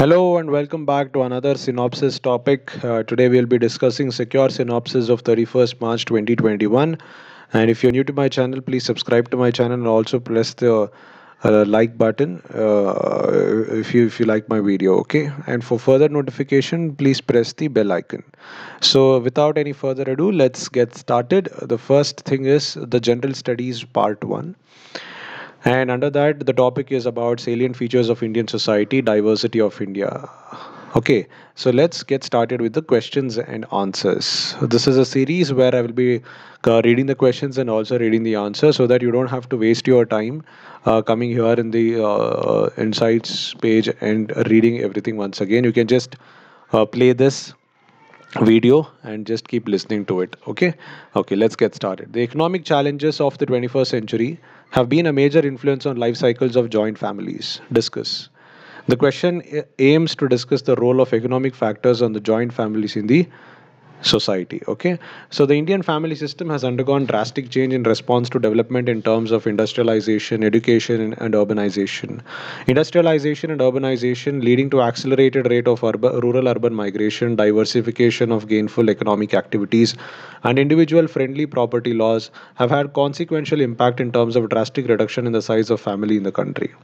Hello and welcome back to another synopsis topic. Today we'll be discussing secure synopsis of 31st March 2021. And if you're new to my channel, please subscribe to my channel and also press the like button if you like my video. Okay. And for further notification, please press the bell icon. So without any further ado, let's get started. The first thing is the general studies part one. And under that, the topic is about salient features of Indian society, diversity of India. Okay, so let's get started with the questions and answers. This is a series where I will be reading the questions and also reading the answers so that you don't have to waste your time coming here in the insights page and reading everything once again. You can just play this video and just keep listening to it. Okay, let's get started. The economic challenges of the 21st century have been a major influence on life cycles of joint families. Discuss. The question aims to discuss the role of economic factors on the joint families in the society. Okay, so the Indian family system has undergone drastic change in response to development in terms of industrialization, education, and urbanization. Industrialization and urbanization leading to accelerated rate of rural urban migration, diversification of gainful economic activities, and individual friendly property laws have had consequential impact in terms of drastic reduction in the size of family in the country.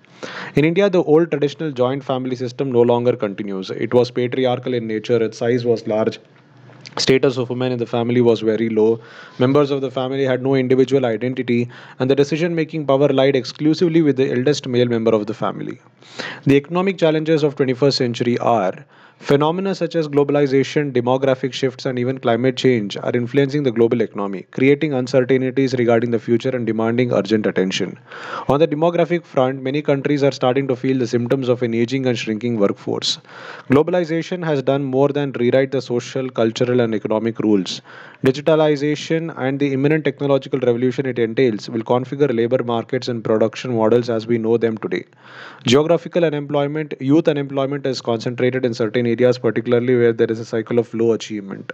In India, the old traditional joint family system no longer continues. It was patriarchal in nature, its size was large, status of women in the family was very low. Members of the family had no individual identity, and the decision making power lied exclusively with the eldest male member of the family. The economic challenges of 21st century are phenomena such as globalization, demographic shifts, and even climate change are influencing the global economy, creating uncertainties regarding the future and demanding urgent attention. On the demographic front, many countries are starting to feel the symptoms of an aging and shrinking workforce. Globalization has done more than rewrite the social, cultural, and economic rules. Digitalization and the imminent technological revolution it entails will configure labor markets and production models as we know them today. Geographical unemployment, youth unemployment is concentrated in certain areas, particularly where there is a cycle of low achievement.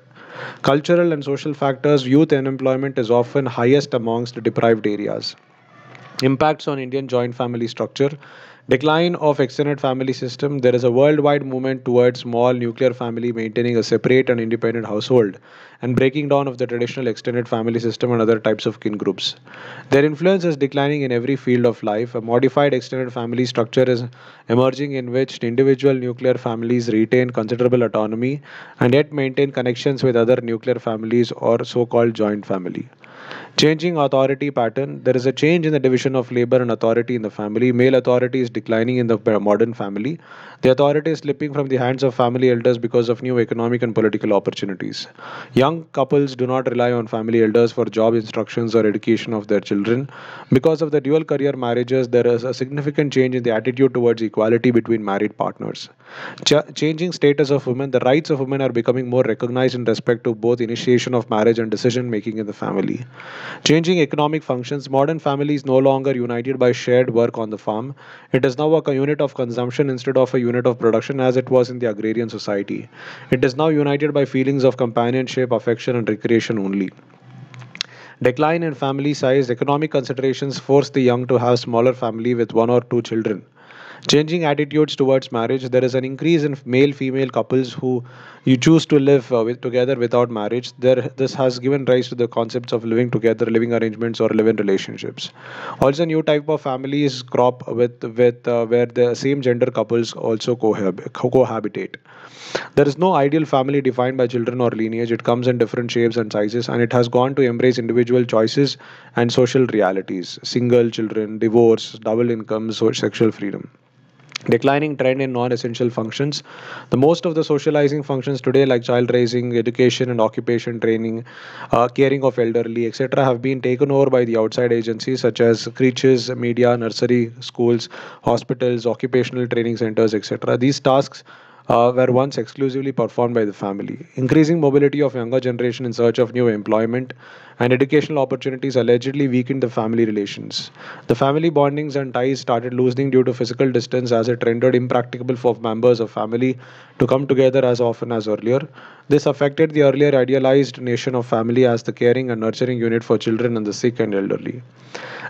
Cultural and social factors, youth unemployment is often highest amongst deprived areas. Impacts on Indian joint family structure. Decline of extended family system. There is a worldwide movement towards small nuclear family maintaining a separate and independent household and breaking down of the traditional extended family system and other types of kin groups. Their influence is declining in every field of life. A modified extended family structure is emerging in which individual nuclear families retain considerable autonomy and yet maintain connections with other nuclear families or so-called joint family. Changing authority pattern. There is a change in the division of labor and authority in the family. Male authority is declining in the modern family. The authority is slipping from the hands of family elders because of new economic and political opportunities. Young couples do not rely on family elders for job instructions or education of their children. Because of the dual career marriages, there is a significant change in the attitude towards equality between married partners. Changing status of women. The rights of women are becoming more recognized in respect to both initiation of marriage and decision making in the family. Changing economic functions, modern families no longer united by shared work on the farm. It is now a unit of consumption instead of a unit of production as it was in the agrarian society. It is now united by feelings of companionship, affection, and recreation only. Decline in family size, economic considerations force the young to have smaller family with one or two children. Changing attitudes towards marriage, there is an increase in male-female couples who you choose to live together without marriage. This has given rise to the concepts of living together, living arrangements, or live-in relationships. Also, new type of families crop with where the same gender couples also cohabitate. There is no ideal family defined by children or lineage. It comes in different shapes and sizes, and it has gone to embrace individual choices and social realities. Single children, divorce, double income, sexual freedom. Declining trend in non-essential functions. The most of the socializing functions today, like child raising, education and occupation training, caring of elderly, etc., have been taken over by the outside agencies such as creches, media, nursery, schools, hospitals, occupational training centers, etc. These tasks were once exclusively performed by the family. Increasing mobility of younger generation in search of new employment. and educational opportunities allegedly weakened the family relations. The family bondings and ties started loosening due to physical distance as it rendered impracticable for members of family to come together as often as earlier. This affected the earlier idealized nation of family as the caring and nurturing unit for children and the sick and elderly.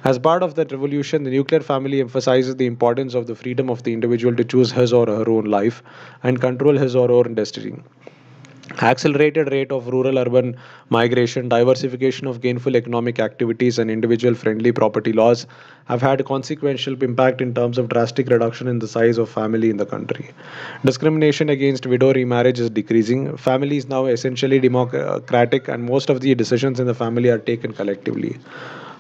As part of that revolution, the nuclear family emphasizes the importance of the freedom of the individual to choose his or her own life and control his or her own destiny. Accelerated rate of rural urban migration, diversification of gainful economic activities, and individual friendly property laws have had consequential impact in terms of drastic reduction in the size of family in the country. Discrimination against widow remarriage is decreasing. Family is now essentially democratic, and most of the decisions in the family are taken collectively.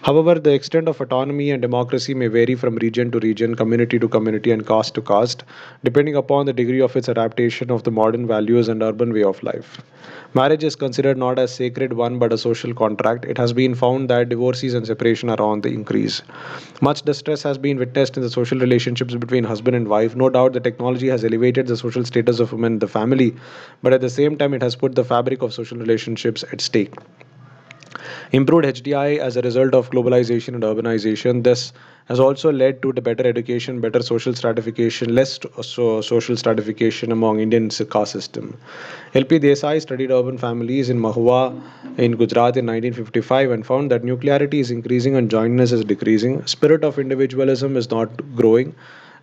However, the extent of autonomy and democracy may vary from region to region, community to community, and caste to caste, depending upon the degree of its adaptation of the modern values and urban way of life. Marriage is considered not as sacred one but a social contract. It has been found that divorces and separation are on the increase. Much distress has been witnessed in the social relationships between husband and wife. No doubt the technology has elevated the social status of women in the family, but at the same time it has put the fabric of social relationships at stake. Improved HDI as a result of globalization and urbanization. This has also led to the better education, better social stratification, social stratification among Indian caste system. LP Desai studied urban families in Mahua in Gujarat in 1955 and found that nuclearity is increasing and jointness is decreasing. Spirit of individualism is not growing,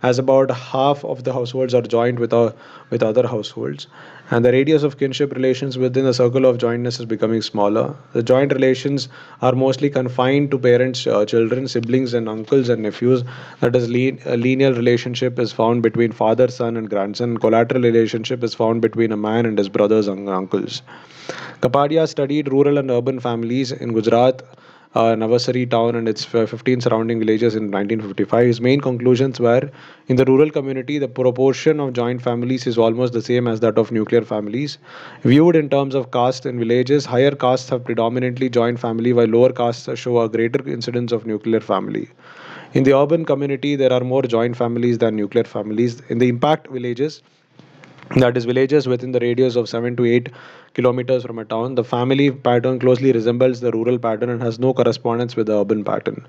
as about half of the households are joined with other households, and the radius of kinship relations within the circle of jointness is becoming smaller. The joint relations are mostly confined to parents, children, siblings, and uncles and nephews. That is, a lineal relationship is found between father, son, and grandson. Collateral relationship is found between a man and his brothers and uncles. Kapadia studied rural and urban families in Gujarat, Navasari town and its 15 surrounding villages in 1955. His main conclusions were in the rural community, the proportion of joint families is almost the same as that of nuclear families. Viewed in terms of caste in villages, higher castes have predominantly joint family, while lower castes show a greater incidence of nuclear family. In the urban community, there are more joint families than nuclear families. In the impact villages, that is villages within the radius of 7 to 8 kilometers from a town, the family pattern closely resembles the rural pattern and has no correspondence with the urban pattern.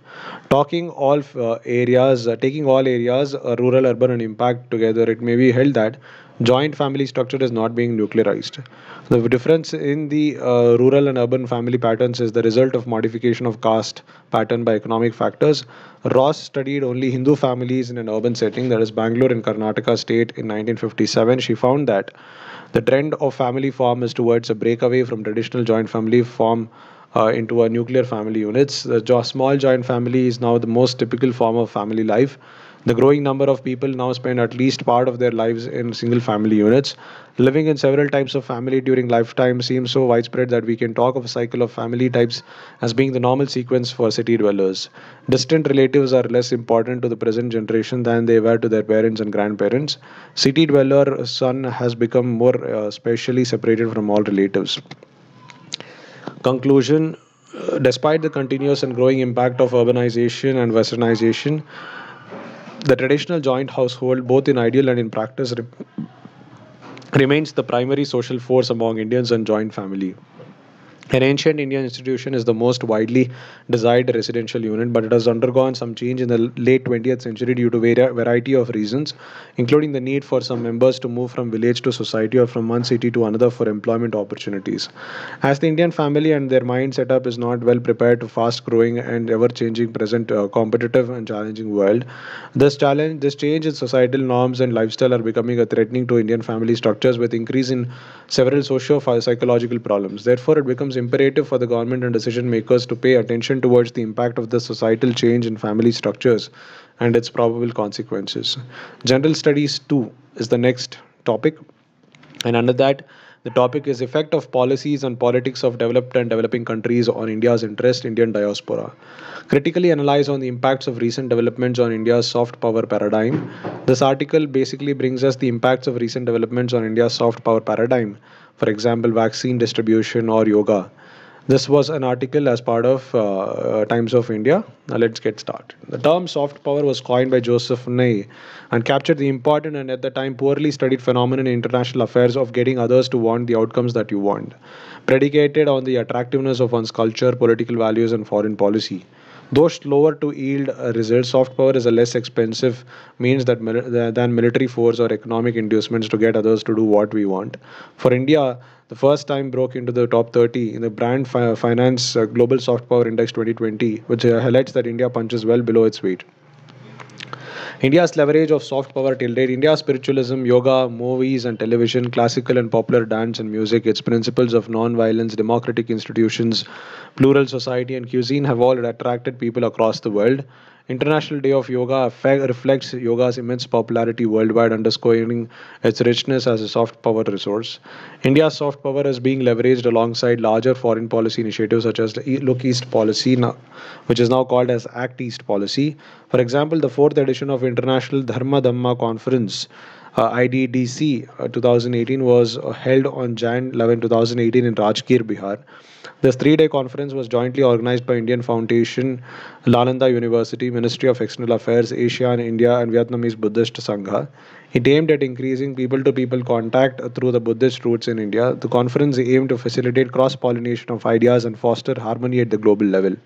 Taking all areas, rural, urban, and impact together, it may be held that joint family structure is not being nuclearized. The difference in the rural and urban family patterns is the result of modification of caste pattern by economic factors. Ross studied only Hindu families in an urban setting, that is Bangalore in Karnataka state in 1957. She found that the trend of family form is towards a breakaway from traditional joint family form into a nuclear family units. The small joint family is now the most typical form of family life. The growing number of people now spend at least part of their lives in single family units. Living in several types of family during lifetime seems so widespread that we can talk of a cycle of family types as being the normal sequence for city dwellers. Distant relatives are less important to the present generation than they were to their parents and grandparents. City dweller son has become more spatially separated from all relatives. Conclusion: despite the continuous and growing impact of urbanization and westernization, the traditional joint household, both in ideal and in practice, remains the primary social force among Indians and joint family. An ancient Indian institution is the most widely desired residential unit, but it has undergone some change in the late 20th century due to variety of reasons, including the need for some members to move from village to society or from one city to another for employment opportunities. As the Indian family and their mind setup is not well prepared to fast-growing and ever-changing present competitive and challenging world, this change in societal norms and lifestyle are becoming a threatening to Indian family structures with increase in several socio-psychological problems. Therefore, it becomes imperative for the government and decision makers to pay attention towards the impact of the societal change in family structures and its probable consequences. General studies 2 is the next topic, and under that, the topic is effect of policies and politics of developed and developing countries on India's interest, Indian diaspora. Critically analyze on the impacts of recent developments on India's soft power paradigm. This article basically brings us the impacts of recent developments on India's soft power paradigm, for example, vaccine distribution or yoga. This was an article as part of Times of India. Now let's get started. The term soft power was coined by Joseph Nye and captured the important and at the time poorly studied phenomenon in international affairs of getting others to want the outcomes that you want, predicated on the attractiveness of one's culture, political values, and foreign policy. Though slower to yield results, soft power is a less expensive means than military force or economic inducements to get others to do what we want. For India, the first time broke into the top 30 in the Finance Global Soft Power Index 2020, which highlights that India punches well below its weight. India's leverage of soft power till date, India's spiritualism, yoga, movies and television, classical and popular dance and music, its principles of non-violence, democratic institutions, plural society and cuisine have all attracted people across the world. International Day of Yoga reflects yoga's immense popularity worldwide, underscoring its richness as a soft power resource. India's soft power is being leveraged alongside larger foreign policy initiatives such as the Look East policy, which is now called as Act East policy. For example, the fourth edition of International Dharma Dhamma Conference IDDC 2018 was held on Jan 11, 2018 in Rajgir, Bihar. This three-day conference was jointly organized by Indian Foundation, Lalanda University, Ministry of External Affairs, Asia and India, and Vietnamese Buddhist Sangha. It aimed at increasing people-to-people contact through the Buddhist roots in India. The conference aimed to facilitate cross-pollination of ideas and foster harmony at the global level.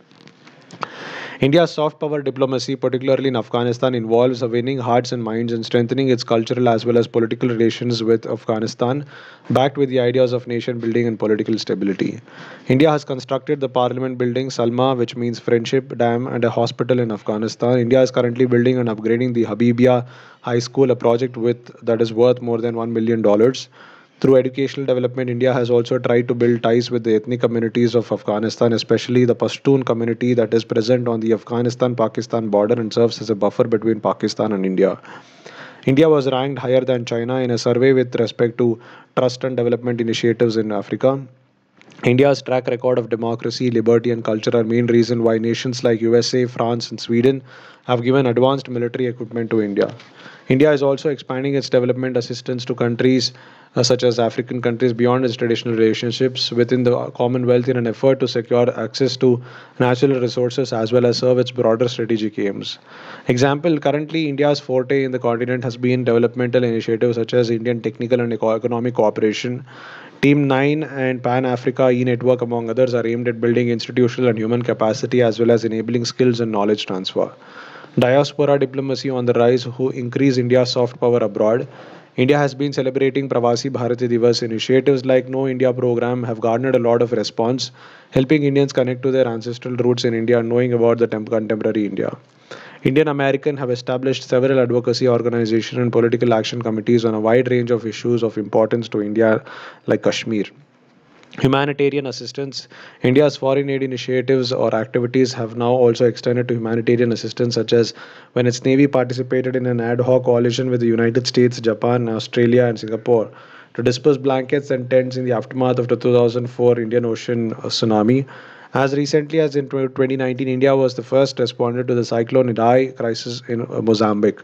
India's soft power diplomacy, particularly in Afghanistan, involves winning hearts and minds and strengthening its cultural as well as political relations with Afghanistan, backed with the ideas of nation building and political stability. India has constructed the parliament building Salma, which means friendship dam, and a hospital in Afghanistan. India is currently building and upgrading the Habibia High School, a project that is worth more than $1 million. Through educational development, India has also tried to build ties with the ethnic communities of Afghanistan, especially the Pashtun community that is present on the Afghanistan Pakistan border and serves as a buffer between Pakistan and India. India was ranked higher than China in a survey with respect to trust and development initiatives in Africa. India's track record of democracy, liberty, and culture are main reason why nations like USA, France, and Sweden have given advanced military equipment to India. India is also expanding its development assistance to countries such as African countries beyond its traditional relationships within the Commonwealth in an effort to secure access to natural resources as well as serve its broader strategic aims. Example, currently India's forte in the continent has been developmental initiatives such as Indian Technical and Economic Cooperation. Team 9 and Pan Africa e Network, among others, are aimed at building institutional and human capacity as well as enabling skills and knowledge transfer. Diaspora diplomacy on the rise, who increase India's soft power abroad. India has been celebrating Pravasi Bharati Divas. Initiatives like No India program have garnered a lot of response, helping Indians connect to their ancestral roots in India and knowing about the contemporary India. Indian American have established several advocacy organizations and political action committees on a wide range of issues of importance to India, like Kashmir. Humanitarian assistance. India's foreign aid initiatives or activities have now also extended to humanitarian assistance, such as when its Navy participated in an ad hoc coalition with the United States, Japan, Australia, and Singapore to disperse blankets and tents in the aftermath of the 2004 Indian Ocean tsunami. As recently as in 2019, India was the first responder to the Cyclone Idai crisis in Mozambique.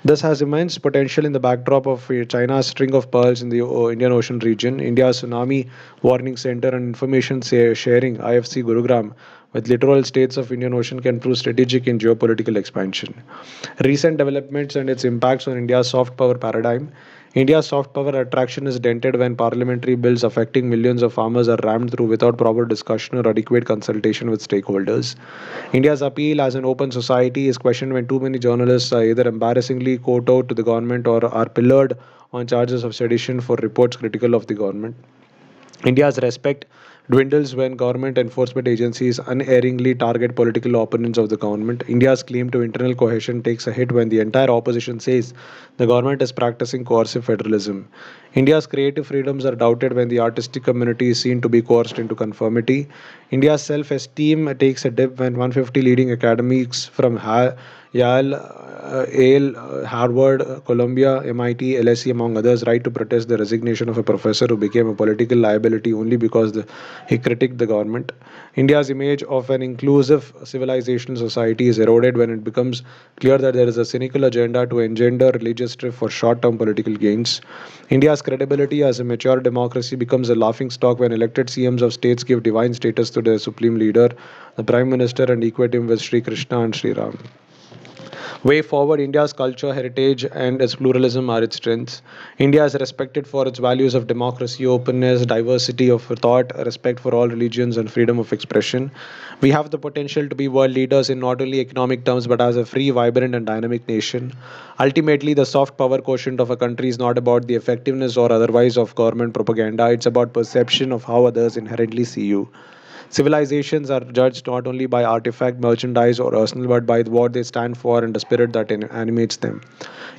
This has immense potential in the backdrop of China's string of pearls in the Indian Ocean region. India's Tsunami Warning Center and Information Sharing IFC Gurugram with littoral states of Indian Ocean can prove strategic in geopolitical expansion. Recent developments and its impacts on India's soft power paradigm. India's soft power attraction is dented when parliamentary bills affecting millions of farmers are rammed through without proper discussion or adequate consultation with stakeholders. India's appeal as an open society is questioned when too many journalists are either embarrassingly kowtowed to the government or are pillared on charges of sedition for reports critical of the government. India's respect dwindles when government enforcement agencies unerringly target political opponents of the government. India's claim to internal cohesion takes a hit when the entire opposition says the government is practicing coercive federalism. India's creative freedoms are doubted when the artistic community is seen to be coerced into conformity. India's self esteem takes a dip when 150 leading academics from Yale, Yale, Harvard, Columbia, MIT, LSE, among others, right to protest the resignation of a professor who became a political liability only because he critiqued the government. India's image of an inclusive civilizational society is eroded when it becomes clear that there is a cynical agenda to engender religious strife for short term political gains. India's credibility as a mature democracy becomes a laughing stock when elected CMs of states give divine status to their supreme leader, the Prime Minister, and equate him with Sri Krishna and Sri Ram. Way forward, India's culture, heritage, and its pluralism are its strengths. India is respected for its values of democracy, openness, diversity of thought, respect for all religions, and freedom of expression. We have the potential to be world leaders in not only economic terms but as a free, vibrant, and dynamic nation. Ultimately, the soft power quotient of a country is not about the effectiveness or otherwise of government propaganda, it's about perception of how others inherently see you. Civilizations are judged not only by artifact, merchandise, or arsenal, but by what they stand for and the spirit that animates them.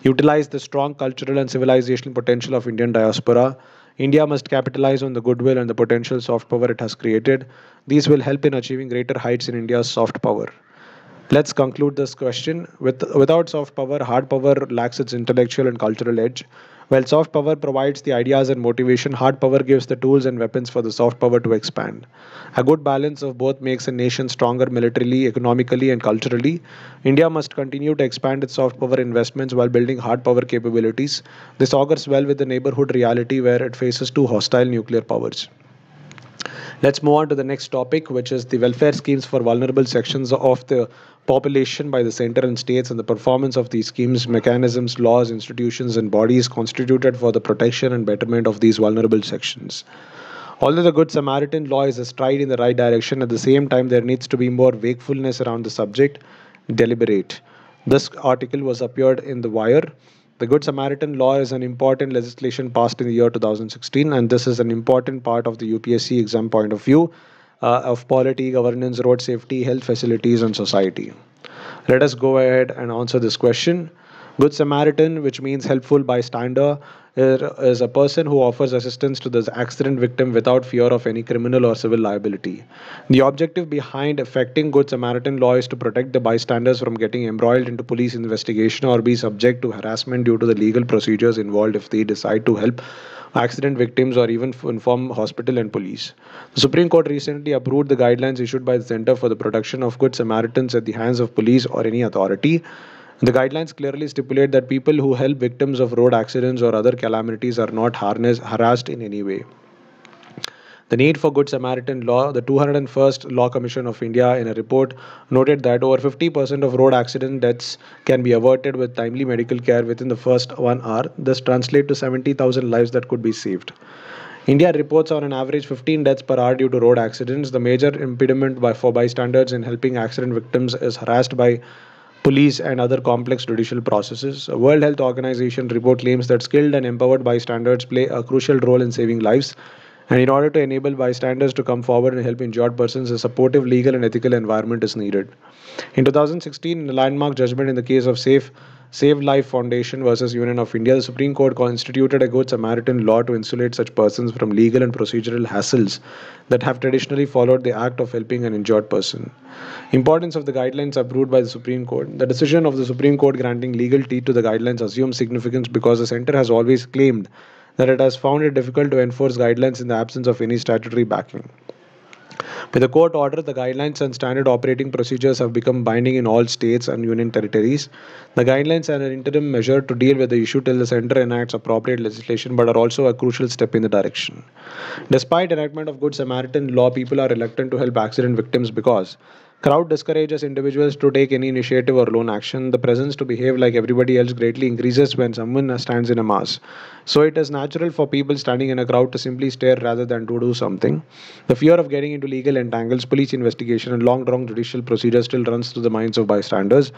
Utilize the strong cultural and civilizational potential of Indian diaspora. India must capitalize on the goodwill and the potential soft power it has created. These will help in achieving greater heights in India's soft power. Let's conclude this question. Without soft power, hard power lacks its intellectual and cultural edge. While soft power provides the ideas and motivation, hard power gives the tools and weapons for the soft power to expand. A good balance of both makes a nation stronger militarily, economically, and culturally. India must continue to expand its soft power investments while building hard power capabilities. This augurs well with the neighborhood reality where it faces two hostile nuclear powers. Let's move on to the next topic, which is the welfare schemes for vulnerable sections of the population by the center and states and the performance of these schemes, mechanisms, laws, institutions, and bodies constituted for the protection and betterment of these vulnerable sections. Although the Good Samaritan law is a stride in the right direction, at the same time there needs to be more wakefulness around the subject. Deliberate. This article was appeared in the Wire. The Good Samaritan law is an important legislation passed in the year 2016, and this is an important part of the UPSC exam point of view of polity, governance, road safety, health facilities, and society. Let us go ahead and answer this question. Good Samaritan, which means helpful bystander, is a person who offers assistance to the accident victim without fear of any criminal or civil liability. The objective behind effecting Good Samaritan law is to protect the bystanders from getting embroiled into police investigation or be subject to harassment due to the legal procedures involved if they decide to help accident victims or even inform hospital and police. The Supreme Court recently approved the guidelines issued by the Center for the Protection of Good Samaritans at the hands of police or any authority. The guidelines clearly stipulate that people who help victims of road accidents or other calamities are not harassed in any way. The need for Good Samaritan law, the 201st Law Commission of India, in a report, noted that over 50% of road accident deaths can be averted with timely medical care within the first 1 hour. This translates to 70,000 lives that could be saved. India reports on an average 15 deaths per hour due to road accidents. The major impediment for bystanders in helping accident victims is harassed by police and other complex judicial processes. A World Health Organization report claims that skilled and empowered bystanders play a crucial role in saving lives. And in order to enable bystanders to come forward and help injured persons, a supportive legal and ethical environment is needed. In 2016, in a landmark judgment in the case of Save Life Foundation versus Union of India, the Supreme Court instituted a Good Samaritan law to insulate such persons from legal and procedural hassles that have traditionally followed the act of helping an injured person. Importance of the guidelines approved by the Supreme Court. The decision of the Supreme Court granting legal teeth to the guidelines assumes significance because the center has always claimed that it has found it difficult to enforce guidelines in the absence of any statutory backing. With the court order, the guidelines and standard operating procedures have become binding in all states and union territories. The guidelines are an interim measure to deal with the issue till the center enacts appropriate legislation, but are also a crucial step in the direction. Despite enactment of Good Samaritan law, people are reluctant to help accident victims because crowd discourages individuals to take any initiative or lone action. The presence to behave like everybody else greatly increases when someone stands in a mass. So it is natural for people standing in a crowd to simply stare rather than to do something. The fear of getting into legal entangles, police investigation, and long-drawn judicial procedure still runs through the minds of bystanders.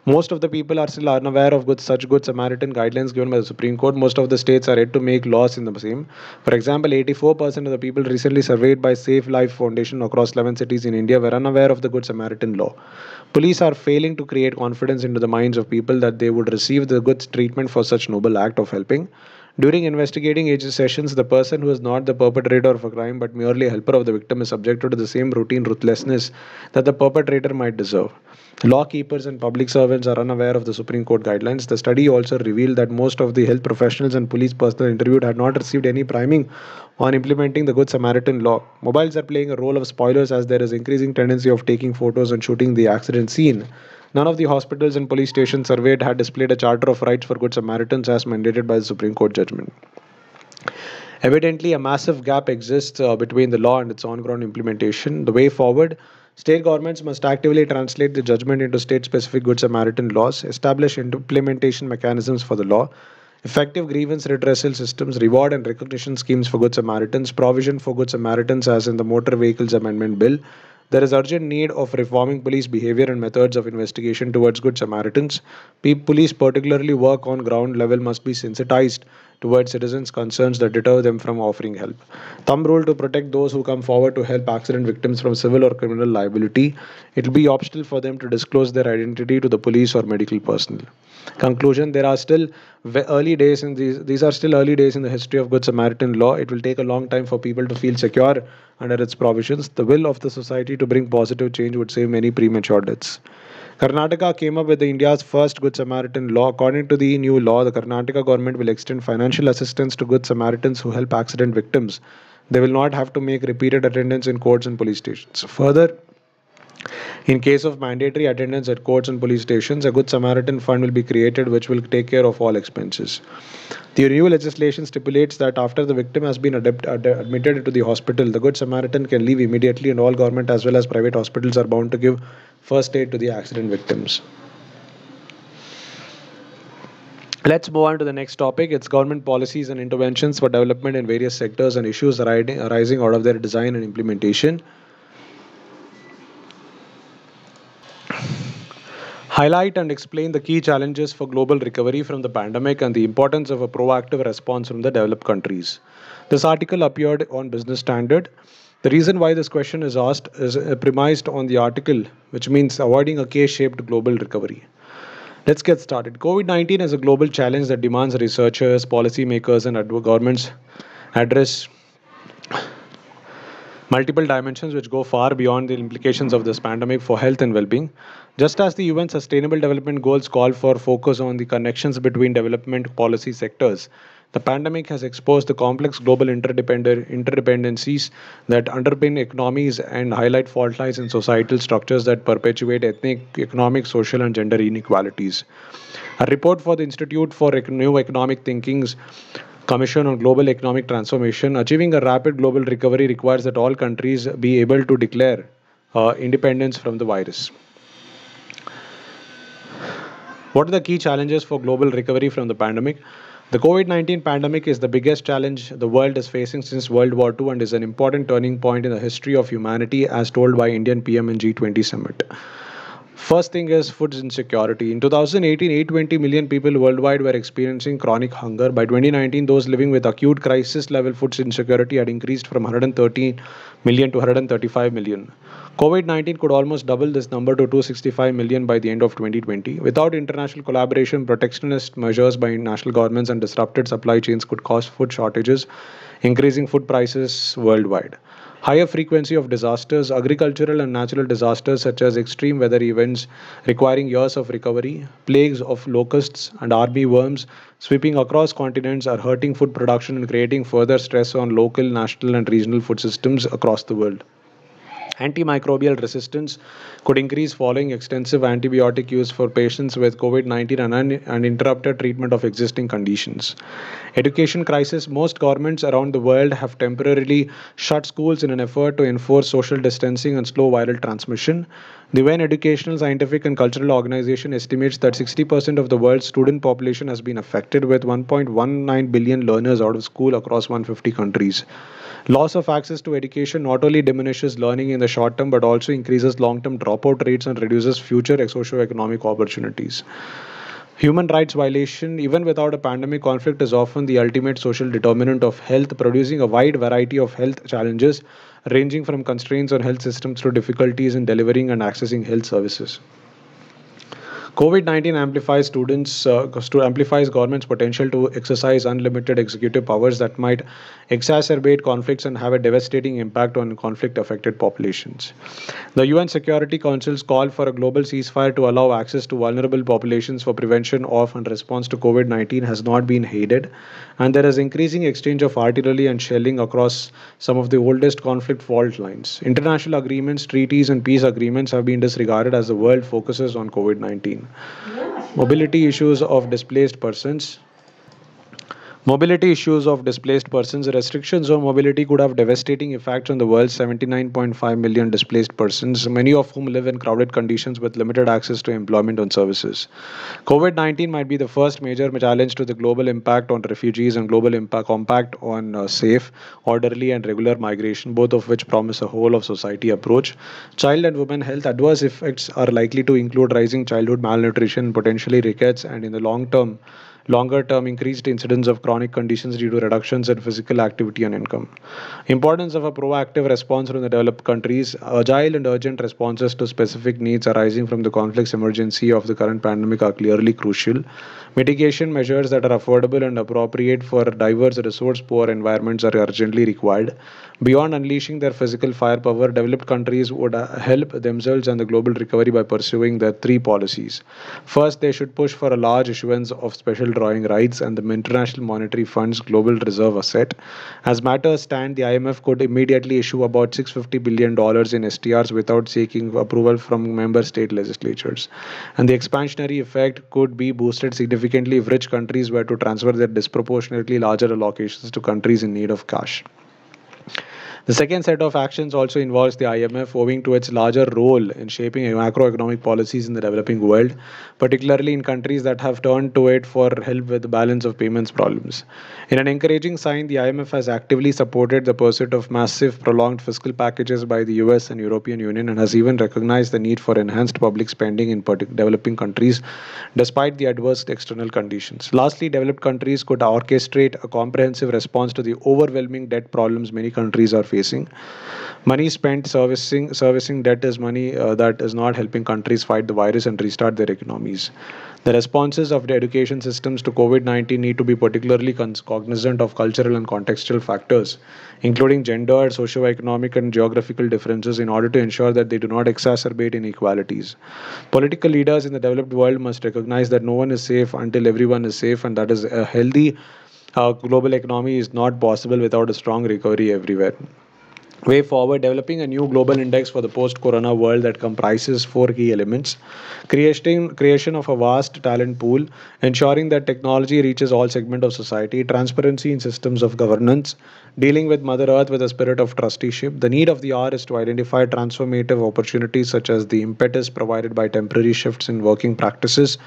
Most of the people are still unaware of such Good Samaritan guidelines given by the Supreme Court. Most of the states are yet to make laws in the same. For example, 84% of the people recently surveyed by Safe Life Foundation across 11 cities in India were unaware of the Good Samaritan law. Police are failing to create confidence into the minds of people that they would receive the good treatment for such noble act of helping. During investigating age sessions, the person who is not the perpetrator of a crime but merely a helper of the victim is subjected to the same routine ruthlessness that the perpetrator might deserve. Law keepers and public servants are unaware of the Supreme Court guidelines. The study also revealed that most of the health professionals and police personnel interviewed had not received any priming on implementing the Good Samaritan law. Mobiles are playing a role of spoilers as there is increasing tendency of taking photos and shooting the accident scene. None of the hospitals and police stations surveyed had displayed a Charter of Rights for Good Samaritans as mandated by the Supreme Court judgment. Evidently, a massive gap exists between the law and its on ground implementation. The way forward, state governments must actively translate the judgment into state specific Good Samaritan laws, establish implementation mechanisms for the law, effective grievance redressal systems, reward and recognition schemes for Good Samaritans, provision for Good Samaritans as in the Motor Vehicles Amendment Bill. There is urgent need of reforming police behavior and methods of investigation towards Good Samaritans. Police, particularly work on ground level, must be sensitized towards citizens' concerns that deter them from offering help. Thumb rule to protect those who come forward to help accident victims from civil or criminal liability. It will be optional for them to disclose their identity to the police or medical personnel. Conclusion: there are still early days in these are still early days in the history of Good Samaritan law. It will take a long time for people to feel secure under its provisions. The will of the society to bring positive change would save many premature deaths. Karnataka came up with India's first Good Samaritan law. According to the new law, the Karnataka government will extend financial assistance to Good Samaritans who help accident victims. They will not have to make repeated attendance in courts and police stations. Further, in case of mandatory attendance at courts and police stations, a Good Samaritan Fund will be created which will take care of all expenses. The new legislation stipulates that after the victim has been admitted to the hospital, the Good Samaritan can leave immediately, and all government as well as private hospitals are bound to give first aid to the accident victims. Let's move on to the next topic. It's government policies and interventions for development in various sectors and issues arising out of their design and implementation. Highlight and explain the key challenges for global recovery from the pandemic and the importance of a proactive response from the developed countries. This article appeared on Business Standard. The reason why this question is asked is premised on the article, which means avoiding a K-shaped global recovery. Let's get started. COVID-19 is a global challenge that demands researchers, policymakers, and governments address multiple dimensions which go far beyond the implications of this pandemic for health and well-being. Just as the UN Sustainable Development Goals call for focus on the connections between development policy sectors, the pandemic has exposed the complex global interdependencies that underpin economies and highlight fault lines in societal structures that perpetuate ethnic, economic, social, and gender inequalities. A report for the Institute for New Economic Thinking's Commission on Global Economic Transformation, achieving a rapid global recovery requires that all countries be able to declare independence from the virus. What are the key challenges for global recovery from the pandemic? The COVID-19 pandemic is the biggest challenge the world is facing since World War II and is an important turning point in the history of humanity, as told by Indian PM in G20 summit. First thing is food insecurity. In 2018, 820 million people worldwide were experiencing chronic hunger. By 2019, those living with acute crisis level food insecurity had increased from 113 million to 135 million. COVID-19 could almost double this number to 265 million by the end of 2020. Without international collaboration, protectionist measures by national governments and disrupted supply chains could cause food shortages, increasing food prices worldwide. Higher frequency of disasters, agricultural and natural disasters such as extreme weather events requiring years of recovery, plagues of locusts and army worms sweeping across continents are hurting food production and creating further stress on local, national and regional food systems across the world. Antimicrobial resistance could increase following extensive antibiotic use for patients with COVID-19 and interrupted treatment of existing conditions. Education crisis. Most governments around the world have temporarily shut schools in an effort to enforce social distancing and slow viral transmission. The UN Educational, Scientific and Cultural Organization estimates that 60% of the world's student population has been affected, with 1.19 billion learners out of school across 150 countries. Loss of access to education not only diminishes learning in the short term but also increases long-term dropout rates and reduces future socio-economic opportunities. Human rights violation. Even without a pandemic, conflict is often the ultimate social determinant of health, producing a wide variety of health challenges ranging from constraints on health systems to difficulties in delivering and accessing health services. COVID-19 amplifies government's potential to exercise unlimited executive powers that might exacerbate conflicts and have a devastating impact on conflict-affected populations. The UN Security Council's call for a global ceasefire to allow access to vulnerable populations for prevention of and response to COVID-19 has not been heeded, and there is increasing exchange of artillery and shelling across some of the oldest conflict fault lines. International agreements, treaties, and peace agreements have been disregarded as the world focuses on COVID-19. Mobility issues of displaced persons. Mobility issues of displaced persons. Restrictions on mobility could have devastating effects on the world's 79.5 million displaced persons, many of whom live in crowded conditions with limited access to employment and services. COVID 19 might be the first major challenge to the global impact on refugees and global impact compact on safe, orderly, and regular migration, both of which promise a whole of society approach. Child and women health adverse effects are likely to include rising childhood malnutrition, potentially rickets, and in the longer term increased incidence of chronic conditions due to reductions in physical activity and income. Importance of a proactive response from the developed countries. Agile and urgent responses to specific needs arising from the conflicts emergency of the current pandemic are clearly crucial. Mitigation measures that are affordable and appropriate for diverse resource poor environments are urgently required. Beyond unleashing their physical firepower, developed countries would help themselves and the global recovery by pursuing their three policies. First, they should push for a large issuance of special drawing rights and the International Monetary Fund's global reserve asset. As matters stand, the IMF could immediately issue about $650 billion in STRs without seeking approval from member state legislatures. And the expansionary effect could be boosted significantly if rich countries were to transfer their disproportionately larger allocations to countries in need of cash. The second set of actions also involves the IMF, owing to its larger role in shaping macroeconomic policies in the developing world, particularly in countries that have turned to it for help with the balance of payments problems. In an encouraging sign, the IMF has actively supported the pursuit of massive, prolonged fiscal packages by the US and European Union and has even recognized the need for enhanced public spending in developing countries despite the adverse external conditions. Lastly, developed countries could orchestrate a comprehensive response to the overwhelming debt problems many countries are facing. Money spent servicing debt is money that is not helping countries fight the virus and restart their economies. The responses of the education systems to COVID-19 need to be particularly cognizant of cultural and contextual factors, including gender, socio-economic, and geographical differences, in order to ensure that they do not exacerbate inequalities. Political leaders in the developed world must recognize that no one is safe until everyone is safe, and that is a healthy global economy is not possible without a strong recovery everywhere. Way forward, developing a new global index for the post-corona world that comprises four key elements: creation of a vast talent pool, ensuring that technology reaches all segments of society, transparency in systems of governance, dealing with Mother Earth with a spirit of trusteeship. The need of the hour is to identify transformative opportunities such as the impetus provided by temporary shifts in working practices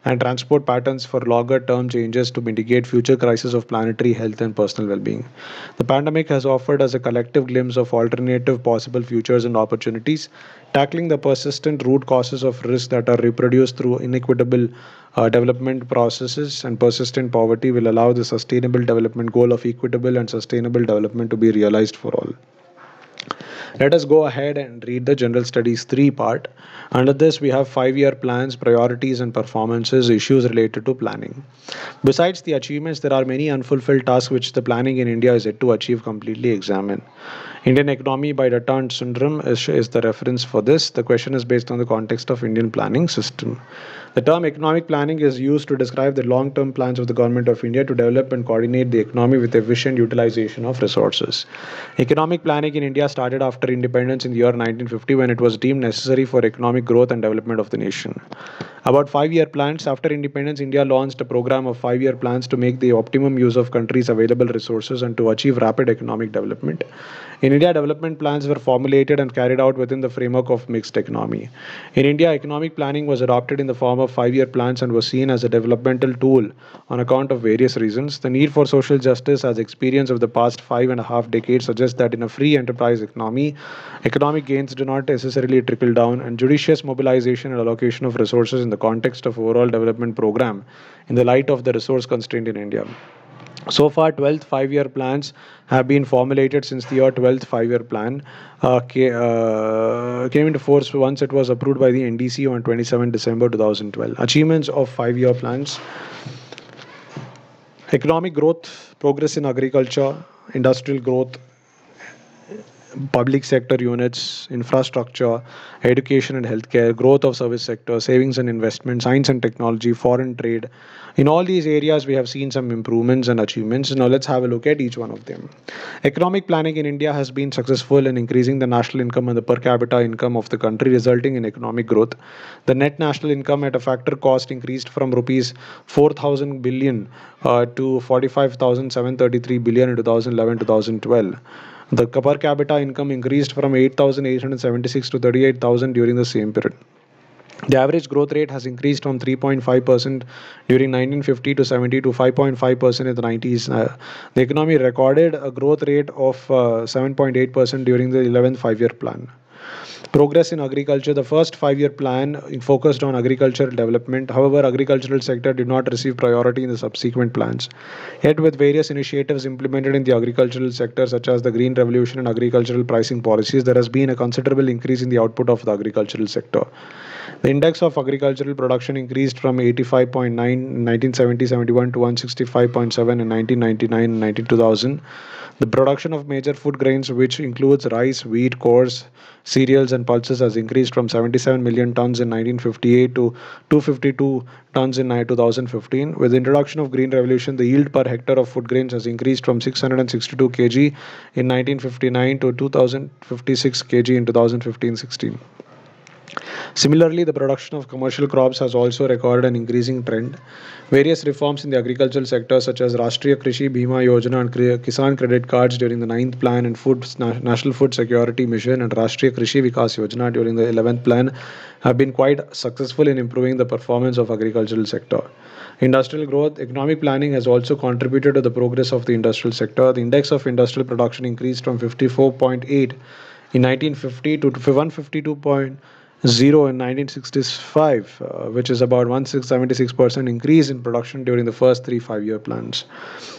and transport patterns for longer term changes to mitigate future crises of planetary health and personal well-being. The pandemic has offered us a collective glimpse of alternative possible futures and opportunities, tackling the persistent root causes of risk that are reproduced through inequitable development processes, and persistent poverty will allow the sustainable development goal of equitable and sustainable development to be realized for all. Let us go ahead and read the General Studies 3 part. Under this, we have 5-year plans, priorities, and performances, issues related to planning. Besides the achievements, there are many unfulfilled tasks which the planning in India is yet to achieve completely examine. Indian economy by Datta and Sundram is the reference for this. The question is based on the context of Indian planning system. The term economic planning is used to describe the long-term plans of the Government of India to develop and coordinate the economy with efficient utilization of resources. Economic planning in India started after independence in the year 1950, when it was deemed necessary for economic growth and development of the nation. About 5-year plans. After independence, India launched a program of 5-year plans to make the optimum use of country's available resources and to achieve rapid economic development. In India, development plans were formulated and carried out within the framework of mixed economy. In India, economic planning was adopted in the form of 5-year plans and was seen as a developmental tool on account of various reasons. The need for social justice, as experience of the past 5.5 decades suggests that in a free enterprise economy, economic gains do not necessarily trickle down, and judicious mobilization and allocation of resources in the context of overall development program in the light of the resource constraint in India. So far, 12th five-year plans have been formulated since the year 12th five-year plan came into force once it was approved by the NDC on 27 December 2012. Achievements of five-year plans: economic growth, progress in agriculture, industrial growth, public sector units, infrastructure, education and healthcare, growth of service sector, savings and investment, science and technology, foreign trade. In all these areas, we have seen some improvements and achievements. Now, let's have a look at each one of them. Economic planning in India has been successful in increasing the national income and the per capita income of the country, resulting in economic growth. The net national income at a factor cost increased from rupees 4,000 billion to 45,733 billion in 2011 2012. The per capita income increased from 8,876 to 38,000 during the same period. The average growth rate has increased from 3.5% during 1950 to 70 to 5.5% in the 90s. The economy recorded a growth rate of 7.8% during the 11th five-year plan. Progress in agriculture. The first five-year plan focused on agricultural development. However, agricultural sector did not receive priority in the subsequent plans. Yet, with various initiatives implemented in the agricultural sector, such as the Green Revolution and agricultural pricing policies, there has been a considerable increase in the output of the agricultural sector. The index of agricultural production increased from 85.9 in 1970-71 to 165.7 in 1999 and 2000. The production of major food grains, which includes rice, wheat, coarse cereals, and pulses, has increased from 77 million tons in 1958 to 252 tons in 2015. With the introduction of Green Revolution, the yield per hectare of food grains has increased from 662 kg in 1959 to 2056 kg in 2015-16. Similarly, the production of commercial crops has also recorded an increasing trend. Various reforms in the agricultural sector, such as Rashtriya Krishi Bima Yojana and Kisan Credit Cards during the 9th plan, and National Food Security Mission and Rashtriya Krishi Vikas Yojana during the 11th plan, have been quite successful in improving the performance of agricultural sector. Industrial growth. Economic planning has also contributed to the progress of the industrial sector. The index of industrial production increased from 54.8 in 1950 to 152.0 in 1965, which is about 176% increase in production during the first three five-year plans.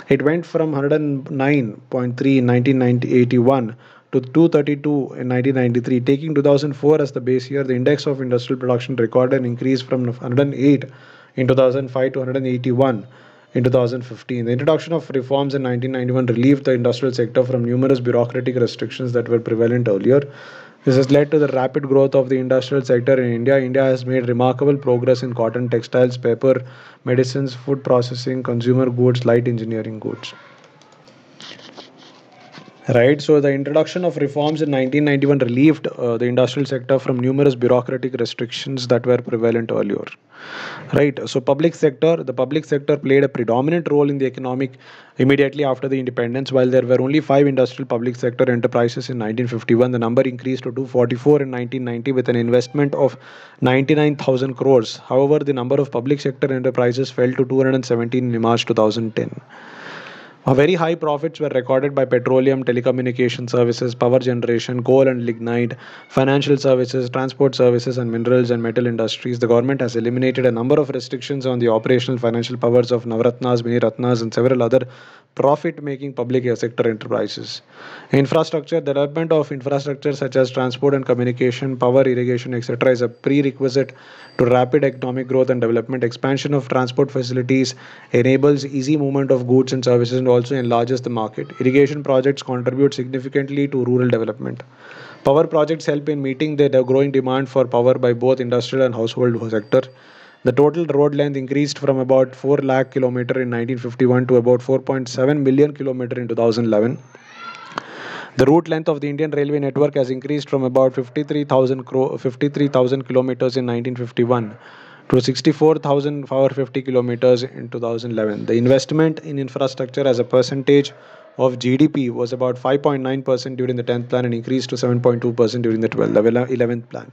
It went from 109.3 in 1981 to 232 in 1993. Taking 2004 as the base year, the index of industrial production recorded an increase from 108 in 2005 to 181 in 2015. The introduction of reforms in 1991 relieved the industrial sector from numerous bureaucratic restrictions that were prevalent earlier. This has led to the rapid growth of the industrial sector in India. India has made remarkable progress in cotton, textiles, paper, medicines, food processing, consumer goods, light engineering goods. Right, so the introduction of reforms in 1991 relieved the industrial sector from numerous bureaucratic restrictions that were prevalent earlier. Right, so the public sector played a predominant role in the economic immediately after the independence. While there were only 5 industrial public sector enterprises in 1951, the number increased to 244 in 1990 with an investment of 99,000 crores. However, the number of public sector enterprises fell to 217 in March 2010. Very high profits were recorded by petroleum, telecommunication services, power generation, coal and lignite, financial services, transport services, and minerals and metal industries. The government has eliminated a number of restrictions on the operational financial powers of Navratnas, Mini Ratnas, and several other profit-making public sector enterprises. Infrastructure. Development of infrastructure such as transport and communication, power, irrigation, etc. is a prerequisite to rapid economic growth and development. Expansion of transport facilities enables easy movement of goods and services and also enlarges the market. Irrigation projects contribute significantly to rural development. Power projects help in meeting the growing demand for power by both industrial and household sector. The total road length increased from about 4 lakh kilometer in 1951 to about 4.7 million kilometer in 2011. The route length of the Indian Railway network has increased from about 53,000 kilometers in 1951 to 64,450 kilometers in 2011. The investment in infrastructure as a percentage of GDP was about 5.9% during the 10th plan and increased to 7.2% during the 11th plan.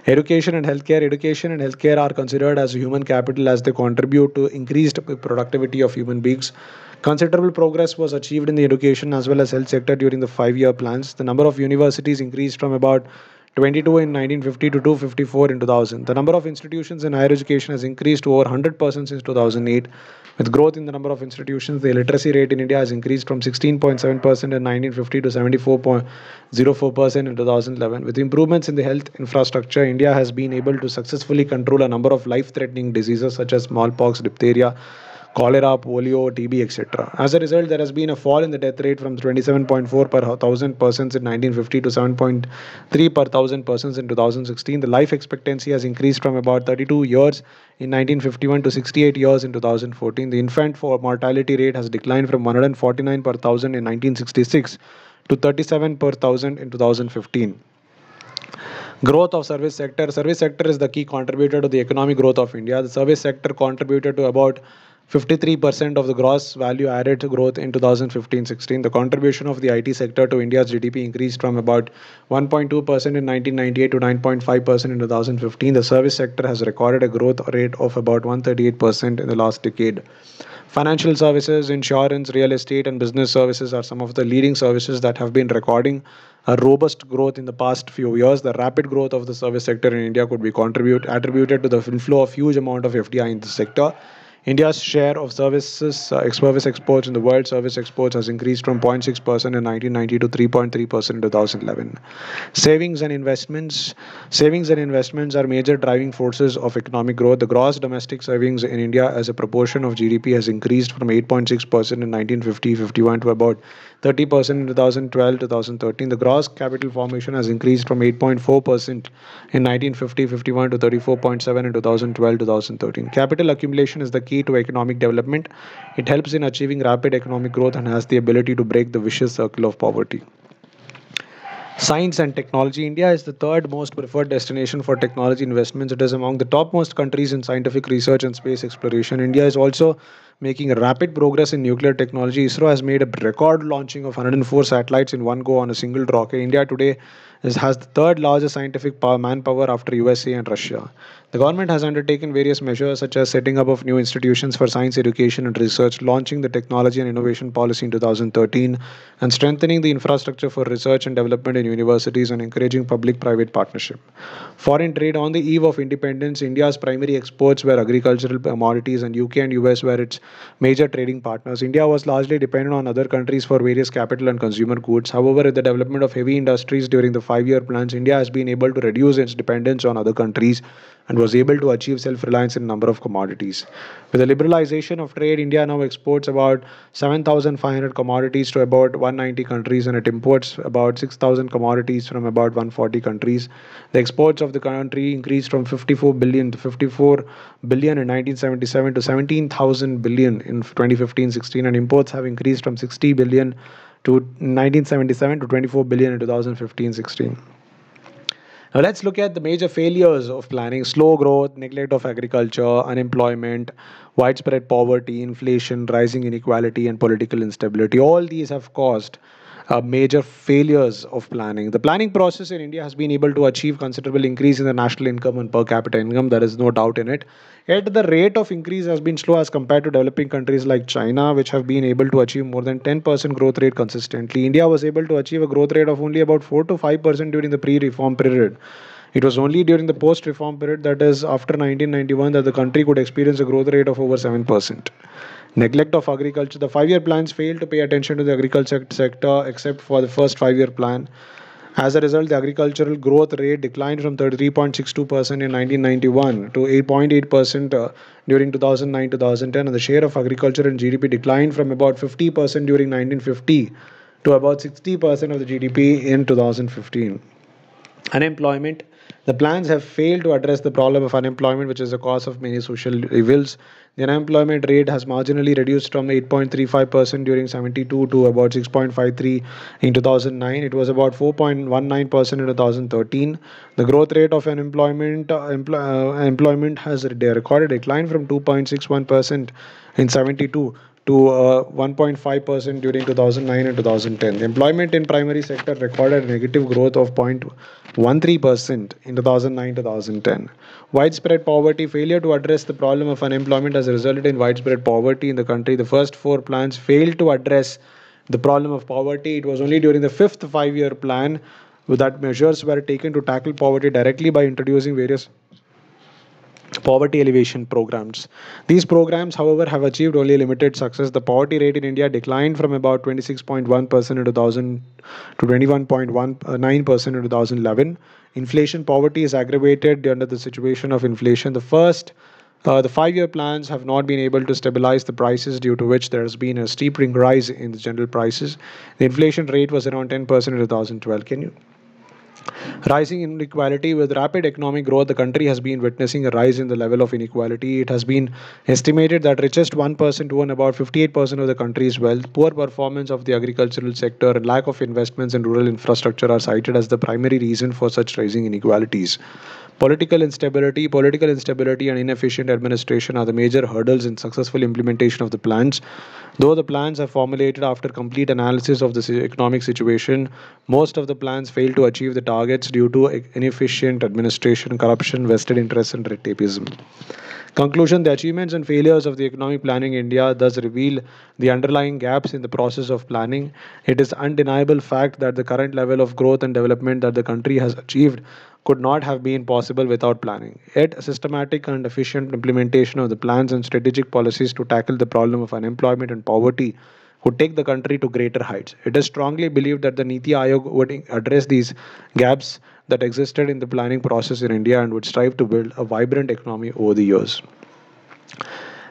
Education and healthcare. Education and healthcare are considered as human capital as they contribute to increased productivity of human beings. Considerable progress was achieved in the education as well as health sector during the five-year plans. The number of universities increased from about 22 in 1950 to 254 in 2000. The number of institutions in higher education has increased to over 100% since 2008. With growth in the number of institutions, the literacy rate in India has increased from 16.7% in 1950 to 74.04% in 2011. With improvements in the health infrastructure, India has been able to successfully control a number of life-threatening diseases such as smallpox, diphtheria, cholera, polio, TB, etc. As a result, there has been a fall in the death rate from 27.4 per thousand persons in 1950 to 7.3 per thousand persons in 2016. The life expectancy has increased from about 32 years in 1951 to 68 years in 2014. The infant mortality rate has declined from 149 per thousand in 1966 to 37 per thousand in 2015. Growth of service sector is the key contributor to the economic growth of India. The service sector contributed to about 53% of the gross value added growth in 2015-16. The contribution of the IT sector to India's GDP increased from about 1.2% in 1998 to 9.5% in 2015. The service sector has recorded a growth rate of about 138% in the last decade. Financial services, insurance, real estate, and business services are some of the leading services that have been recording a robust growth in the past few years. The rapid growth of the service sector in India could be attributed to the inflow of huge amount of FDI in the sector. India's share of service exports in the world service exports has increased from 0.6% in 1990 to 3.3% in 2011. Savings and investments are major driving forces of economic growth. The gross domestic savings in India as a proportion of GDP has increased from 8.6% in 1950-51 to about 30% in 2012-2013. The gross capital formation has increased from 8.4% in 1950-51 to 34.7% in 2012-2013. Capital accumulation is the key to economic development. It helps in achieving rapid economic growth and has the ability to break the vicious circle of poverty. Science and technology. India is the third most preferred destination for technology investments. It is among the topmost countries in scientific research and space exploration. India is also making rapid progress in nuclear technology. ISRO has made a record launching of 104 satellites in one go on a single rocket. India today has the third largest scientific manpower after USA and Russia. The government has undertaken various measures such as setting up of new institutions for science education and research, launching the technology and innovation policy in 2013, and strengthening the infrastructure for research and development in universities and encouraging public-private partnership. Foreign trade. On the eve of independence, India's primary exports were agricultural commodities, and UK and US were its major trading partners. India was largely dependent on other countries for various capital and consumer goods. However, with the development of heavy industries during the five-year plans, India has been able to reduce its dependence on other countries and was able to achieve self-reliance in a number of commodities. With the liberalization of trade, India now exports about 7,500 commodities to about 190 countries, and it imports about 6,000 commodities from about 140 countries. The exports of the country increased from 54 billion in 1977 to 17,000 billion in 2015-16, and imports have increased from 60 billion to 1977 to 24 billion in 2015-16. Now let's look at the major failures of planning: slow growth, neglect of agriculture, unemployment, widespread poverty, inflation, rising inequality, and political instability. All these have caused major failures of planning. The planning process in India has been able to achieve considerable increase in the national income and per capita income. There is no doubt in it. Yet the rate of increase has been slow as compared to developing countries like China, which have been able to achieve more than 10% growth rate consistently. India was able to achieve a growth rate of only about 4 to 5% during the pre-reform period. It was only during the post-reform period, that is after 1991, that the country could experience a growth rate of over 7%. Neglect of agriculture. The five-year plans failed to pay attention to the agriculture sector except for the first five-year plan. As a result, the agricultural growth rate declined from 33.62% in 1991 to 8.8% during 2009-2010, and the share of agriculture in GDP declined from about 50% during 1950 to about 60% of the GDP in 2015. Unemployment. The plans have failed to address the problem of unemployment, which is the cause of many social evils. The unemployment rate has marginally reduced from 8.35% during 72 to about 6.53 in 2009. It was about 4.19% in 2013. The growth rate of employment has recorded a decline from 2.61% in 72 to 1.5% during 2009 and 2010. The employment in primary sector recorded a negative growth of 0.13% in 2009-2010. Widespread poverty. Failure to address the problem of unemployment has resulted in widespread poverty in the country. The first four plans failed to address the problem of poverty. It was only during the fifth five-year plan that measures were taken to tackle poverty directly by introducing various poverty alleviation programs. These programs, however, have achieved only limited success. The poverty rate in India declined from about 26.1% in 2000 to 21.19% in 2011. Inflation poverty is aggravated under the situation of inflation. The 5 year plans have not been able to stabilize the prices, due to which there has been a steep rise in the general prices. The inflation rate was around 10% in 2012. Can you Rising inequality. With rapid economic growth, the country has been witnessing a rise in the level of inequality. It has been estimated that richest 1% own about 58% of the country's wealth. Poor performance of the agricultural sector and lack of investments in rural infrastructure are cited as the primary reason for such rising inequalities. Political instability and inefficient administration are the major hurdles in successful implementation of the plans. Though the plans are formulated after complete analysis of the economic situation, most of the plans fail to achieve the targets due to inefficient administration, corruption, vested interests, and red tapeism. Conclusion. The achievements and failures of the economic planning in India thus reveal the underlying gaps in the process of planning. It is undeniable fact that the current level of growth and development that the country has achieved could not have been possible without planning. Yet, a systematic and efficient implementation of the plans and strategic policies to tackle the problem of unemployment and poverty would take the country to greater heights. It is strongly believed that the Niti Aayog would address these gaps that existed in the planning process in India and would strive to build a vibrant economy over the years.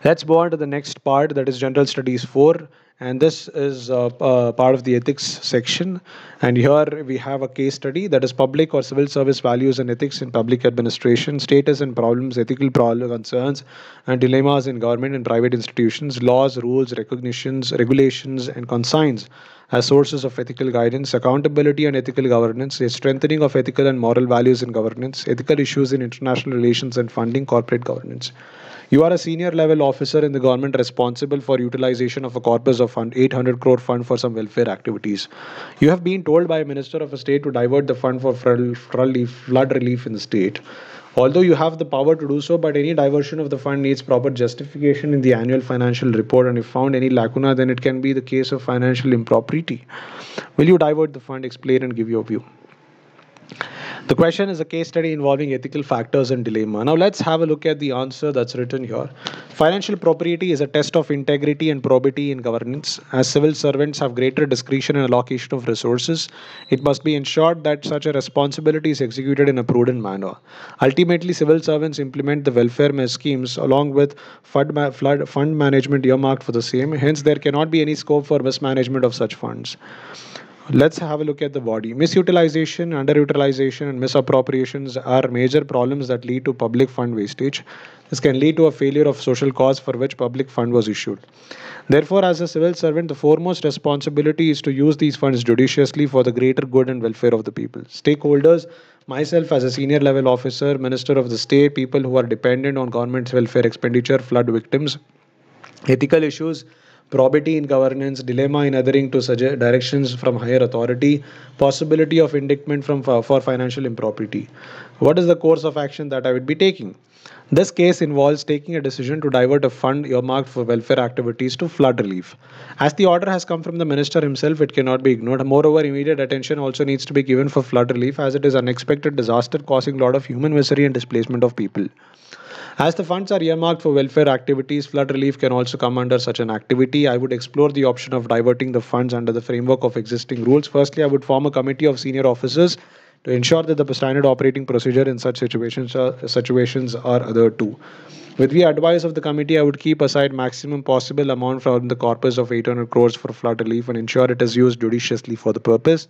Let's move on to the next part, that is General Studies 4. And this is part of the ethics section. And here we have a case study, that is Public or Civil Service Values and Ethics in Public Administration, Status and Problems, Ethical Concerns and Dilemmas in Government and Private Institutions, Laws, Rules, Recognitions, Regulations, and Consigns as sources of ethical guidance, Accountability and Ethical Governance, a strengthening of ethical and moral values in governance, Ethical issues in international relations and funding, Corporate governance. You are a senior level officer in the government responsible for utilization of a corpus of 800 crore fund for some welfare activities. You have been told by a minister of a state to divert the fund for flood relief in the state. Although you have the power to do so, but any diversion of the fund needs proper justification in the annual financial report, and if found any lacuna, then it can be the case of financial impropriety. Will you divert the fund? Explain and give your view. The question is a case study involving ethical factors and dilemma. Now let's have a look at the answer that's written here. Financial propriety is a test of integrity and probity in governance. As civil servants have greater discretion in allocation of resources, it must be ensured that such a responsibility is executed in a prudent manner. Ultimately, civil servants implement the welfare schemes along with fund management earmarked for the same. Hence, there cannot be any scope for mismanagement of such funds. Let's have a look at the body. Misutilization, underutilization, and misappropriations are major problems that lead to public fund wastage. This can lead to a failure of social cause for which public fund was issued. Therefore, as a civil servant, the foremost responsibility is to use these funds judiciously for the greater good and welfare of the people. Stakeholders, myself as a senior level officer, minister of the state, people who are dependent on government's welfare expenditure, flood victims, ethical issues, probity in governance, dilemma in adhering to suggest directions from higher authority, possibility of indictment for financial impropriety. What is the course of action that I would be taking? This case involves taking a decision to divert a fund earmarked for welfare activities to flood relief. As the order has come from the minister himself, it cannot be ignored. Moreover, immediate attention also needs to be given for flood relief, as it is unexpected disaster causing a lot of human misery and displacement of people. As the funds are earmarked for welfare activities, flood relief can also come under such an activity. I would explore the option of diverting the funds under the framework of existing rules. Firstly, I would form a committee of senior officers to ensure that the standard operating procedure in such situations are adhered to. With the advice of the committee, I would keep aside maximum possible amount from the corpus of 800 crores for flood relief and ensure it is used judiciously for the purpose.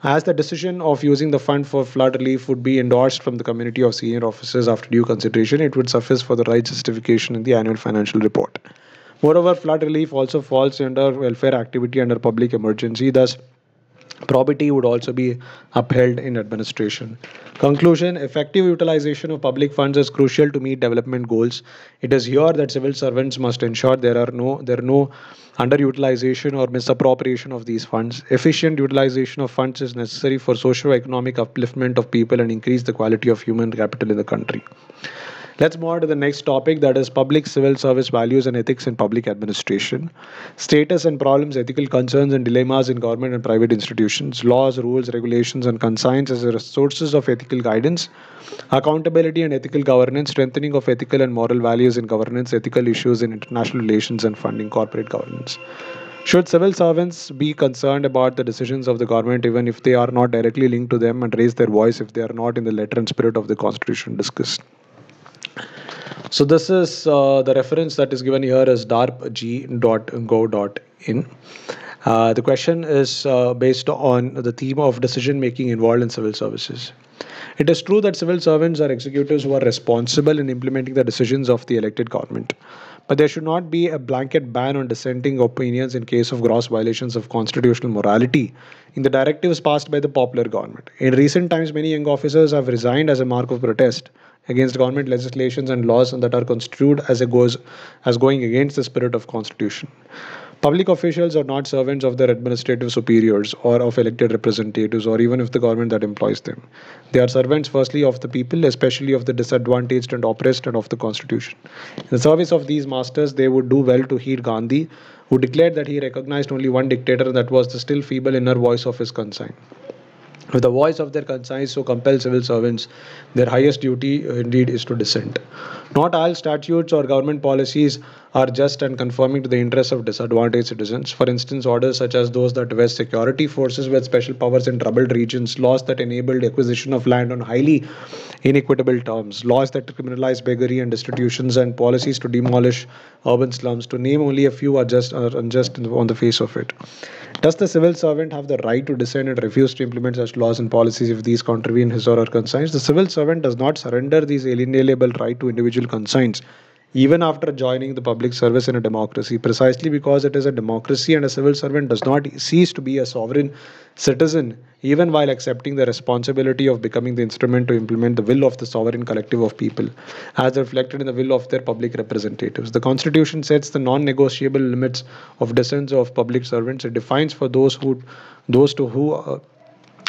As the decision of using the fund for flood relief would be endorsed from the committee of senior officers after due consideration, it would suffice for the right justification in the annual financial report. Moreover, flood relief also falls under welfare activity under public emergency. Thus, probity would also be upheld in administration. Conclusion. Effective utilization of public funds is crucial to meet development goals. It is here that civil servants must ensure there are no underutilization or misappropriation of these funds. Efficient utilization of funds is necessary for socio-economic upliftment of people and increase the quality of human capital in the country. Let's move on to the next topic, that is public civil service values and ethics in public administration. Status and problems, ethical concerns and dilemmas in government and private institutions, laws, rules, regulations, and consigns as sources of ethical guidance, accountability and ethical governance, strengthening of ethical and moral values in governance, ethical issues in international relations, and funding corporate governance. Should civil servants be concerned about the decisions of the government even if they are not directly linked to them, and raise their voice if they are not in the letter and spirit of the constitution discussed? So this is the reference that is given here as darpg.go.in. The question is based on the theme of decision making involved in civil services. It is true that civil servants are executives who are responsible in implementing the decisions of the elected government. But there should not be a blanket ban on dissenting opinions in case of gross violations of constitutional morality in the directives passed by the popular government. In recent times, many young officers have resigned as a mark of protest against government legislations and laws that are construed as going against the spirit of constitution. Public officials are not servants of their administrative superiors or of elected representatives or even of the government that employs them. They are servants firstly of the people, especially of the disadvantaged and oppressed, and of the constitution. In the service of these masters, they would do well to heed Gandhi, who declared that he recognized only one dictator, and that was the still feeble inner voice of his conscience. If the voice of their conscience so compels civil servants, their highest duty indeed is to dissent. Not all statutes or government policies are just and conforming to the interests of disadvantaged citizens. For instance, orders such as those that vest security forces with special powers in troubled regions, laws that enabled acquisition of land on highly inequitable terms, laws that criminalize beggary and destitutions, and policies to demolish urban slums, to name only a few, are unjust on the face of it. Does the civil servant have the right to dissent and refuse to implement such laws and policies if these contravene his or her conscience? The civil servant does not surrender these alienable right to individual conscience, even after joining the public service in a democracy, precisely because it is a democracy and a civil servant does not cease to be a sovereign citizen even while accepting the responsibility of becoming the instrument to implement the will of the sovereign collective of people, as reflected in the will of their public representatives. The Constitution sets the non-negotiable limits of dissent of public servants. It defines for those to who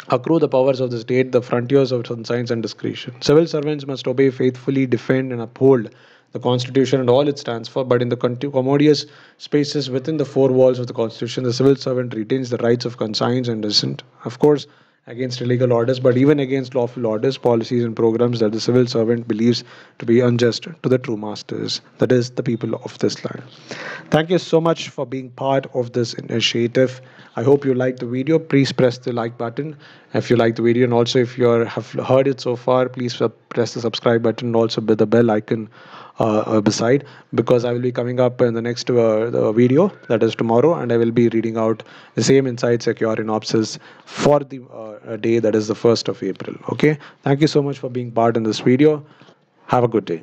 accrue the powers of the state the frontiers of conscience and discretion. Civil servants must obey faithfully, defend, and uphold the Constitution and all it stands for, but in the commodious spaces within the four walls of the Constitution, the civil servant retains the rights of conscience and dissent, of course, against illegal orders, but even against lawful orders, policies, and programs that the civil servant believes to be unjust to the true masters, that is, the people of this land. Thank you so much for being part of this initiative. I hope you liked the video. Please press the like button if you like the video, and also if you have heard it so far, please press the subscribe button and also the bell icon beside, because I will be coming up in the next video, that is tomorrow, and I will be reading out the same Inside Secure Synopsis for the day, that is the 1st of April. Okay, thank you so much for being part in this video. Have a good day.